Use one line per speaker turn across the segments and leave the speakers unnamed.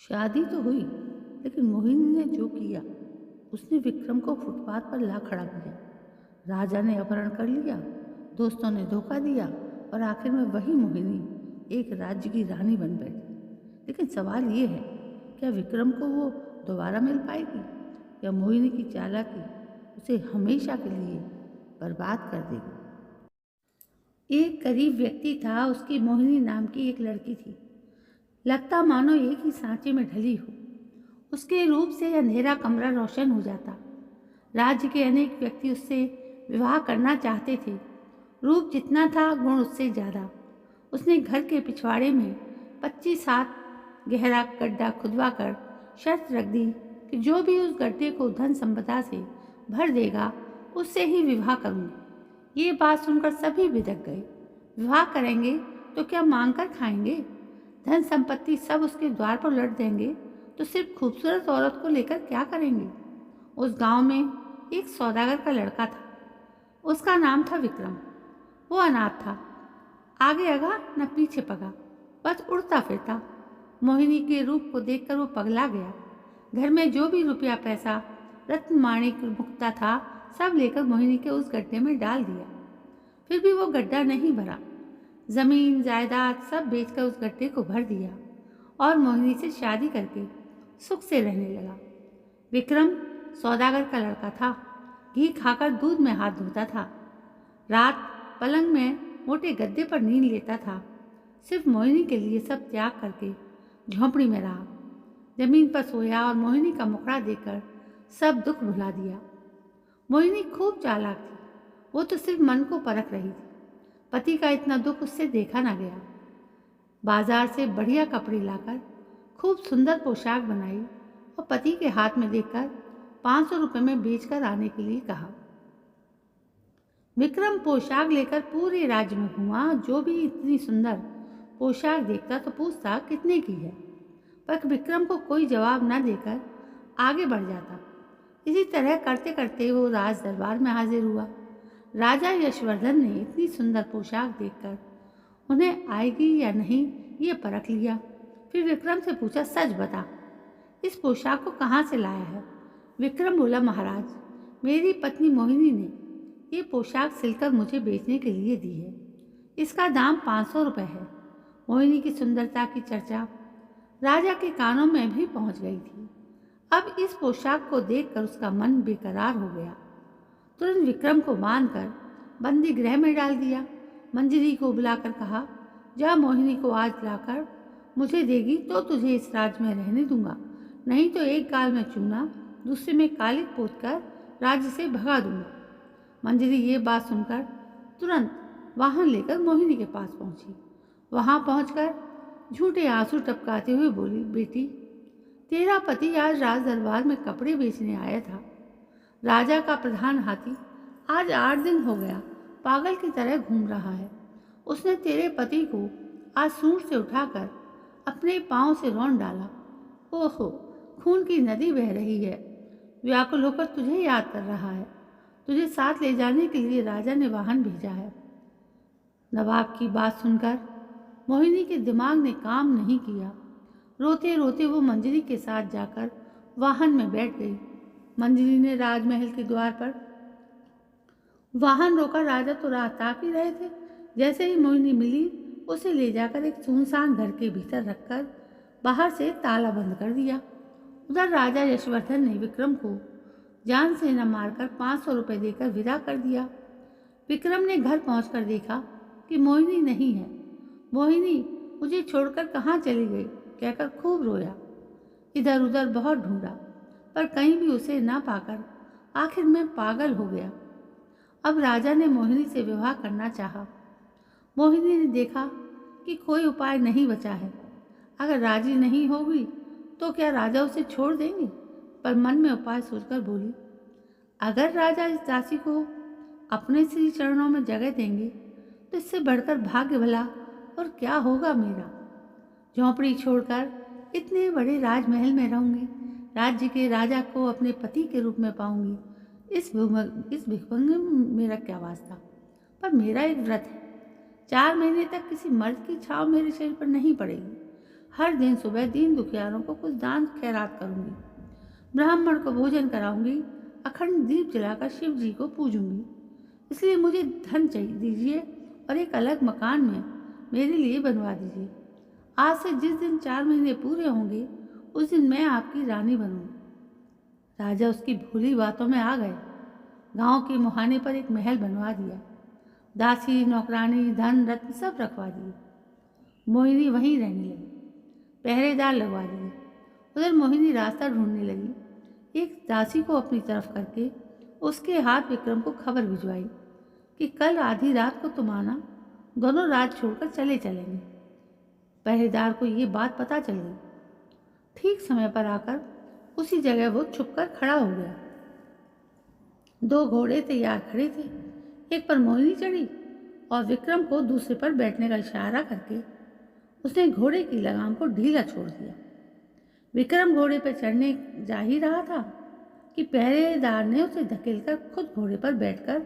शादी तो हुई, लेकिन मोहिनी ने जो किया, उसने विक्रम को फुटपाथ पर ला खड़ा किया। राजा ने अपहरण कर लिया, दोस्तों ने धोखा दिया और आखिर में वही मोहिनी एक राज्य की रानी बन बैठी। लेकिन सवाल ये है, क्या विक्रम को वो दोबारा मिल पाएगी या मोहिनी की चालाकी उसे हमेशा के लिए बर्बाद कर देगी। एक गरीब व्यक्ति था, उसकी मोहिनी नाम की एक लड़की थी। लगता मानो एक ही सांचे में ढली हो। उसके रूप से अंधेरा कमरा रोशन हो जाता। राज्य के अनेक व्यक्ति उससे विवाह करना चाहते थे। रूप जितना था, गुण उससे ज़्यादा। उसने घर के पिछवाड़े में 25 हाथ गहरा गड्ढा खुदवा कर शर्त रख दी कि जो भी उस गड्ढे को धन संपदा से भर देगा, उससे ही विवाह करूंगी। ये बात सुनकर सभी बिदक गए। विवाह करेंगे तो क्या मांग कर खाएंगे? धन संपत्ति सब उसके द्वार पर लौट देंगे तो सिर्फ खूबसूरत औरत को लेकर क्या करेंगे? उस गांव में एक सौदागर का लड़का था। उसका नाम था विक्रम। वो अनाथ था, आगे अगा न पीछे पगा, बस उड़ता फिरता। मोहिनी के रूप को देखकर वो पगला गया। घर में जो भी रुपया पैसा रत्न माणिक मुक्ता था, सब लेकर मोहिनी के उस गड्ढे में डाल दिया। फिर भी वो गड्ढा नहीं भरा। जमीन जायदाद सब बेचकर उस गड्ढे को भर दिया और मोहिनी से शादी करके सुख से रहने लगा। विक्रम सौदागर का लड़का था। घी खाकर दूध में हाथ धोता था। रात पलंग में मोटे गद्दे पर नींद लेता था। सिर्फ मोहिनी के लिए सब त्याग करके झोंपड़ी में रहा। जमीन पर सोया और मोहिनी का मुखड़ा देखकर सब दुख भुला दिया। मोहिनी खूब चालाक थी। वो तो सिर्फ मन को परख रही थी। पति का इतना दुख उससे देखा ना गया। बाजार से बढ़िया कपड़े लाकर खूब सुंदर पोशाक बनाई और पति के हाथ में देकर 500 रुपये में बेचकर आने के लिए कहा। विक्रम पोशाक लेकर पूरे राज्य में घूमा। जो भी इतनी सुंदर पोशाक देखता तो पूछता कितने की है, पर विक्रम को कोई जवाब न देकर आगे बढ़ जाता। इसी तरह करते करते वो राज दरबार में हाजिर हुआ। राजा यशवर्धन ने इतनी सुंदर पोशाक देखकर उन्हें आएगी या नहीं ये परख लिया। फिर विक्रम से पूछा, सच बता, इस पोशाक को कहाँ से लाया है? विक्रम बोला, महाराज, मेरी पत्नी मोहिनी ने ये पोशाक सिलकर मुझे बेचने के लिए दी है। इसका दाम 500 रुपये है। मोहिनी की सुंदरता की चर्चा राजा के कानों में भी पहुंच गई थी। अब इस पोशाक को देखकर उसका मन बेकरार हो गया। तुरंत विक्रम को बांधकर बंदी गृह में डाल दिया। मंजरी को बुलाकर कहा, जा मोहिनी को आज लाकर मुझे देगी तो तुझे इस राज्य में रहने दूंगा, नहीं तो एक गाल में चूना दूसरे में कालिक पोतकर राज्य से भगा दूंगा। मंजरी ये बात सुनकर तुरंत वाहन लेकर मोहिनी के पास पहुंची। वहां पहुंचकर झूठे आंसू टपकाते हुए बोली, बेटी, तेरा पति आज राज दरबार में कपड़े बेचने आया था। राजा का प्रधान हाथी आज 8 दिन हो गया पागल की तरह घूम रहा है। उसने तेरे पति को आज सूंड से उठाकर अपने पांव से रौंद डाला। ओहो, खून की नदी बह रही है। व्याकुल होकर तुझे याद कर रहा है। तुझे साथ ले जाने के लिए राजा ने वाहन भेजा है। नवाब की बात सुनकर मोहिनी के दिमाग ने काम नहीं किया। रोते रोते वो मंजरी के साथ जाकर वाहन में बैठ गई। मंजरी ने राजमहल के द्वार पर वाहन रोका। राजा तो राह ताक ही रहे थे। जैसे ही मोहिनी मिली, उसे ले जाकर एक सुनसान घर के भीतर रखकर बाहर से ताला बंद कर दिया। उधर राजा यशवर्धन ने विक्रम को जान से न मारकर 500 रुपये देकर विदा कर दिया। विक्रम ने घर पहुंचकर देखा कि मोहिनी नहीं है। मोहिनी मुझे छोड़कर कहाँ चली गई कहकर खूब रोया। इधर उधर बहुत ढूंढा, पर कहीं भी उसे न पाकर आखिर में पागल हो गया। अब राजा ने मोहिनी से विवाह करना चाहा। मोहिनी ने देखा कि कोई उपाय नहीं बचा है। अगर राजी नहीं होगी तो क्या राजा उसे छोड़ देंगे? पर मन में उपाय सोचकर बोली, अगर राजा इस दासी को अपने श्री चरणों में जगह देंगे तो इससे बढ़कर भाग्य भला और क्या होगा मेरा। झोंपड़ी छोड़कर इतने बड़े राजमहल में रहूंगी। राज्य के राजा को अपने पति के रूप में पाऊंगी। इस भिखमंगे में मेरा क्या वास्ता। पर मेरा एक व्रत है, 4 महीने तक किसी मर्द की छाँव मेरे शरीर पर नहीं पड़ेगी। हर दिन सुबह दीन दुखियारों को कुछ दान खैरात करूंगी, ब्राह्मण को भोजन कराऊंगी, अखंड दीप जलाकर शिव जी को पूजूंगी। इसलिए मुझे धन चाहिए दीजिए और एक अलग मकान में मेरे लिए बनवा दीजिए। आज से जिस दिन 4 महीने पूरे होंगे उस दिन मैं आपकी रानी बनूंगी। राजा उसकी भूली बातों में आ गए। गांव के मुहाने पर एक महल बनवा दिया, दासी नौकरानी धन रत्न सब रखवा दिए। मोहिनी वहीं रहने लगी, पहरेदार लगवा दिए। उधर मोहिनी रास्ता ढूंढने लगी। एक दासी को अपनी तरफ करके उसके हाथ विक्रम को खबर भिजवाई कि कल आधी रात को तुम आना, दोनों रात छोड़कर चलेंगे। पहरेदार को ये बात पता चल गई। ठीक समय पर आकर उसी जगह वो छुपकर खड़ा हो गया। 2 घोड़े तैयार खड़े थे, एक पर मोहिनी चढ़ी और विक्रम को दूसरे पर बैठने का इशारा करके उसने घोड़े की लगाम को ढीला छोड़ दिया। विक्रम घोड़े पर चढ़ने जा ही रहा था कि पहरेदार ने उसे धकेलकर खुद घोड़े पर बैठकर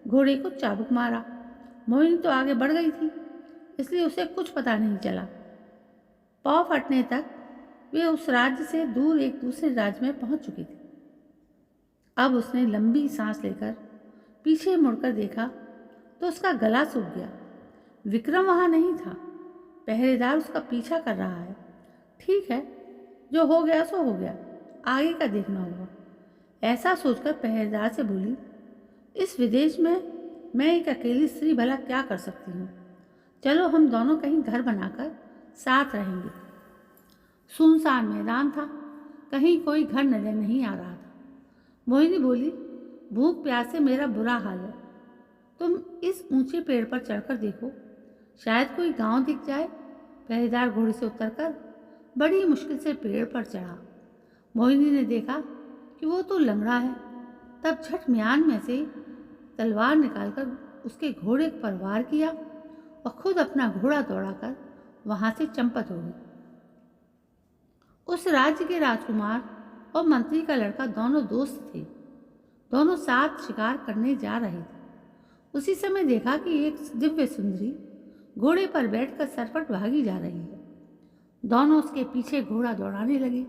घोड़े को चाबुक मारा। मोहिनी तो आगे बढ़ गई थी, इसलिए उसे कुछ पता नहीं चला। पाँव फटने तक वे उस राज्य से दूर एक दूसरे राज्य में पहुंच चुकी थी। अब उसने लंबी सांस लेकर पीछे मुड़कर देखा तो उसका गला सूख गया। विक्रम वहां नहीं था। पहरेदार उसका पीछा कर रहा है। ठीक है, जो हो गया सो हो गया, आगे का देखना होगा। ऐसा सोचकर पहरेदार से बोली, इस विदेश में मैं एक अकेली स्त्री भला क्या कर सकती हूँ। चलो हम दोनों कहीं घर बनाकर साथ रहेंगे। सुनसान मैदान था, कहीं कोई घर नजर नहीं आ रहा था। मोहिनी बोली, भूख प्यास से मेरा बुरा हाल है, तुम इस ऊंचे पेड़ पर चढ़कर देखो, शायद कोई गांव दिख जाए। पहरेदार घोड़े से उतरकर बड़ी मुश्किल से पेड़ पर चढ़ा। मोहिनी ने देखा कि वो तो लंगड़ा है। तब झट म्यान में से तलवार निकालकर उसके घोड़े पर वार किया और खुद अपना घोड़ा दौड़ाकर वहां से चंपत हो गई। उस राज्य के राजकुमार और मंत्री का लड़का दोनों दोस्त थे। दोनों साथ शिकार करने जा रहे थे। उसी समय देखा कि एक दिव्य सुंदरी घोड़े पर बैठकर सरपट भागी जा रही है। दोनों उसके पीछे घोड़ा दौड़ाने लगे।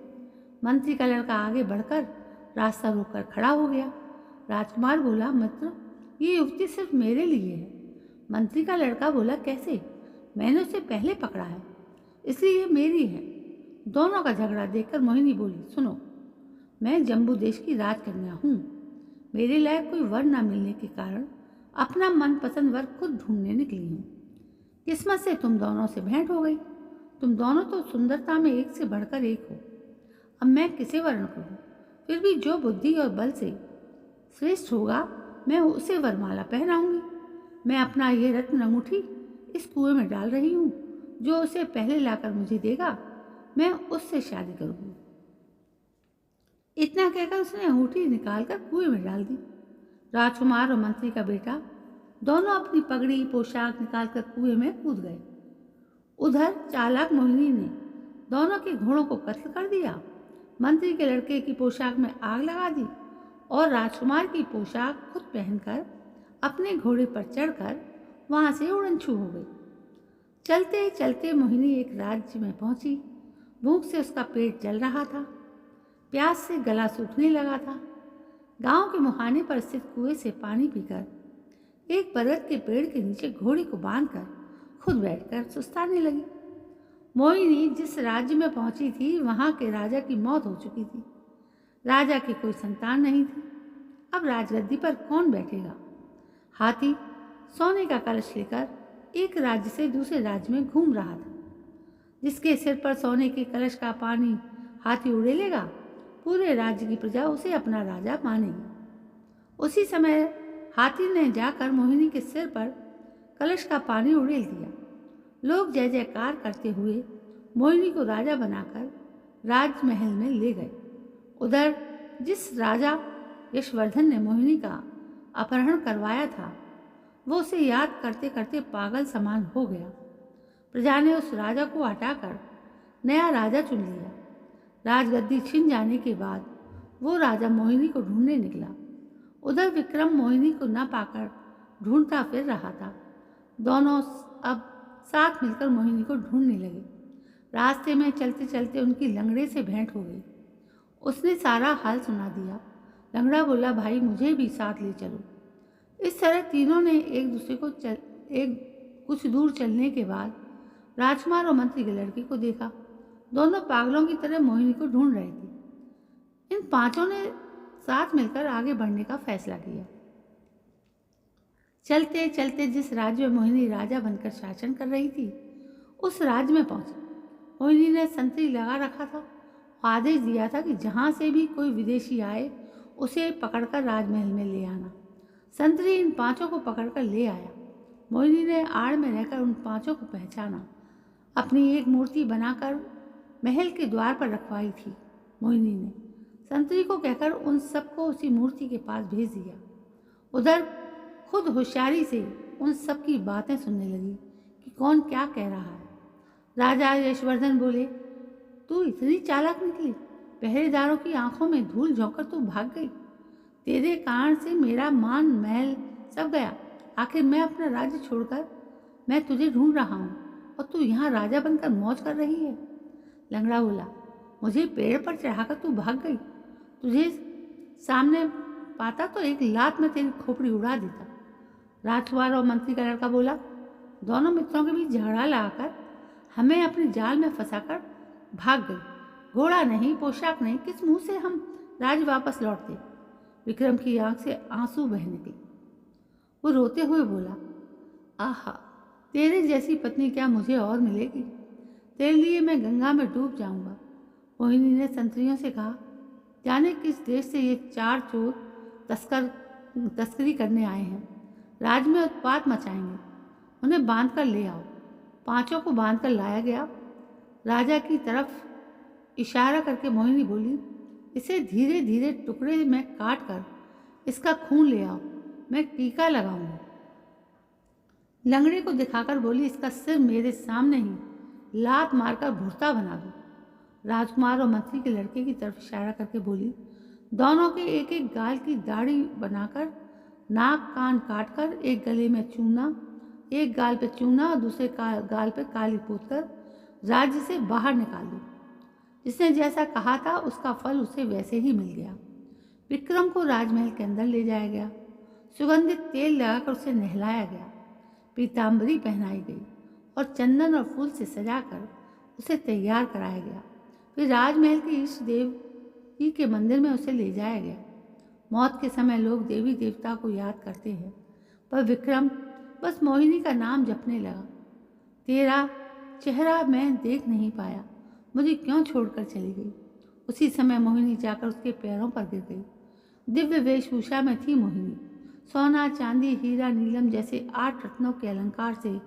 मंत्री का लड़का आगे बढ़कर रास्ता रोककर खड़ा हो गया। राजकुमार बोला, मित्र, ये युवती सिर्फ मेरे लिए है। मंत्री का लड़का बोला, कैसे? मैंने उसे पहले पकड़ा है, इसलिए ये मेरी है। दोनों का झगड़ा देखकर मोहिनी बोली, सुनो, मैं जम्बू देश की राजकन्या हूँ। मेरे लायक कोई वर न मिलने के कारण अपना मनपसंद वर खुद ढूंढने निकली हूँ। किस्मत से तुम दोनों से भेंट हो गई। तुम दोनों तो सुंदरता में एक से बढ़कर एक हो। अब मैं किसे वर्ण करूँ? फिर भी जो बुद्धि और बल से श्रेष्ठ होगा मैं उसे वरमाला पहनाऊंगी। मैं अपना ये रत्न अंगूठी इस कुएं में डाल रही हूँ। जो उसे पहले लाकर मुझे देगा मैं उससे शादी करूँगी। इतना कहकर उसने अंगूठी निकालकर कुएं में डाल दी। राजकुमार और मंत्री का बेटा दोनों अपनी पगड़ी पोशाक निकालकर कुएं में कूद गए। उधर चालाक मोहिनी ने दोनों के घोड़ों को कत्ल कर दिया। मंत्री के लड़के की पोशाक में आग लगा दी और राजकुमार की पोशाक खुद पहनकर अपने घोड़े पर चढ़कर वहां से उड़न छू हो गई। चलते चलते मोहिनी एक राज्य में पहुंची। भूख से उसका पेट जल रहा था, प्यास से गला सूखने लगा था। गांव के मुहाने पर स्थित कुएं से पानी पीकर एक बरगद के पेड़ के नीचे घोड़े को बांधकर खुद बैठकर सुस्ताने लगी। मोहिनी जिस राज्य में पहुंची थी वहां के राजा की मौत हो चुकी थी। राजा की कोई संतान नहीं थी। अब राजगद्दी पर कौन बैठेगा? हाथी सोने का कलश लेकर एक राज्य से दूसरे राज्य में घूम रहा था। जिसके सिर पर सोने के कलश का पानी हाथी उड़ेलेगा, पूरे राज्य की प्रजा उसे अपना राजा मानेगी। उसी समय हाथी ने जाकर मोहिनी के सिर पर कलश का पानी उड़ेल दिया। लोग जय जयकार करते हुए मोहिनी को राजा बनाकर राजमहल में ले गए। उधर जिस राजा यशवर्धन ने मोहिनी का अपहरण करवाया था वो उसे याद करते करते पागल समान हो गया। प्रजा ने उस राजा को हटाकर नया राजा चुन लिया। राजगद्दी छिन जाने के बाद वो राजा मोहिनी को ढूंढने निकला। उधर विक्रम मोहिनी को न पाकर ढूंढता फिर रहा था। दोनों अब साथ मिलकर मोहिनी को ढूंढने लगे। रास्ते में चलते चलते उनकी लंगड़े से भेंट हो गई। उसने सारा हाल सुना दिया। लंगड़ा बोला, भाई मुझे भी साथ ले चलो। इस तरह तीनों ने एक दूसरे को एक कुछ दूर चलने के बाद राजकुमार और मंत्री की लड़की को देखा। दोनों पागलों की तरह मोहिनी को ढूंढ रहे थे। इन पांचों ने साथ मिलकर आगे बढ़ने का फैसला किया। चलते चलते जिस राज्य में मोहिनी राजा बनकर शासन कर रही थी उस राज्य में पहुंची। मोहिनी ने संतरी लगा रखा था। आदेश दिया था कि जहाँ से भी कोई विदेशी आए उसे पकड़कर राजमहल में ले आना। संतरी इन पांचों को पकड़कर ले आया। मोहिनी ने आड़ में रहकर उन पांचों को पहचाना। अपनी एक मूर्ति बनाकर महल के द्वार पर रखवाई थी। मोहिनी ने संतरी को कहकर उन सबको उसी मूर्ति के पास भेज दिया। उधर खुद होशियारी से उन सब की बातें सुनने लगी कि कौन क्या कह रहा है। राजा यशवर्धन बोले, तू इतनी चालाक निकली, पहरेदारों की आंखों में धूल झोंककर तू भाग गई। तेरे कारण से मेरा मान महल सब गया। आखिर मैं अपना राज्य छोड़कर मैं तुझे ढूंढ रहा हूँ और तू यहाँ राजा बनकर मौज कर रही है। लंगड़ा बोला, मुझे पेड़ पर चढ़ाकर तू भाग गई। तुझे सामने पाता तो एक लात में तेरी खोपड़ी उड़ा देता। राजकुमार और मंत्री का लड़का बोला, दोनों मित्रों के बीच झगड़ा लगाकर हमें अपने जाल में फंसाकर भाग गई। घोड़ा नहीं, पोशाक नहीं, किस मुंह से हम राज्य वापस लौटते। विक्रम की आंख से आंसू बहने लगे। वो रोते हुए बोला, आहा, तेरे जैसी पत्नी क्या मुझे और मिलेगी। तेरे लिए मैं गंगा में डूब जाऊंगा। मोहिनी ने संतरियों से कहा, जाने किस देश से ये चार चोर तस्करी करने आए हैं। राज्य में उत्पात मचाएंगे। उन्हें बांध कर ले आओ। पांचों को बांध कर लाया गया। राजा की तरफ इशारा करके मोहिनी बोली, इसे धीरे धीरे टुकड़े में काट कर इसका खून ले आओ, मैं टीका लगाऊंगी। लंगड़े को दिखाकर बोली, इसका सिर मेरे सामने ही लात मारकर भुर्ता बना दो। राजकुमार और मंत्री के लड़के की तरफ इशारा करके बोली, दोनों के एक एक गाल की दाढ़ी बनाकर नाक कान काटकर एक गले में चूना, एक गाल पे चूना और दूसरे गाल पे काली पोतकर राज्य से बाहर निकाल दो। जिसने जैसा कहा था उसका फल उसे वैसे ही मिल गया। विक्रम को राजमहल के अंदर ले जाया गया। सुगंधित तेल लगाकर उसे नहलाया गया। पीताम्बरी पहनाई गई और चंदन और फूल से सजाकर उसे तैयार कराया गया। फिर राजमहल के इष्ट देवी के मंदिर में उसे ले जाया गया। मौत के समय लोग देवी देवता को याद करते हैं, पर विक्रम बस मोहिनी का नाम जपने लगा। तेरा चेहरा मैं देख नहीं पाया, मुझे क्यों छोड़कर चली गई। उसी समय मोहिनी जाकर उसके पैरों पर गिर गई। दिव्य वेशभूषा में थी मोहिनी। सोना, चांदी, हीरा, नीलम जैसे 8 रत्नों के अलंकार से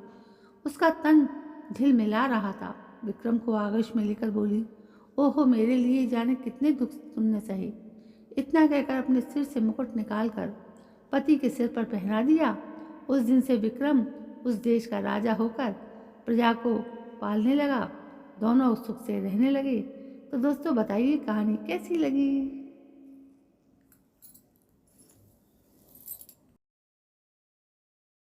उसका तन झिलमिला रहा था। विक्रम को आगोश में लेकर बोली, ओहो, मेरे लिए जाने कितने दुख तुमने सहे। इतना कहकर अपने सिर से मुकुट निकालकर पति के सिर पर पहना दिया। उस दिन से विक्रम उस देश का राजा होकर प्रजा को पालने लगा। दोनों सुख से रहने लगे। तो दोस्तों बताइए कहानी कैसी लगी।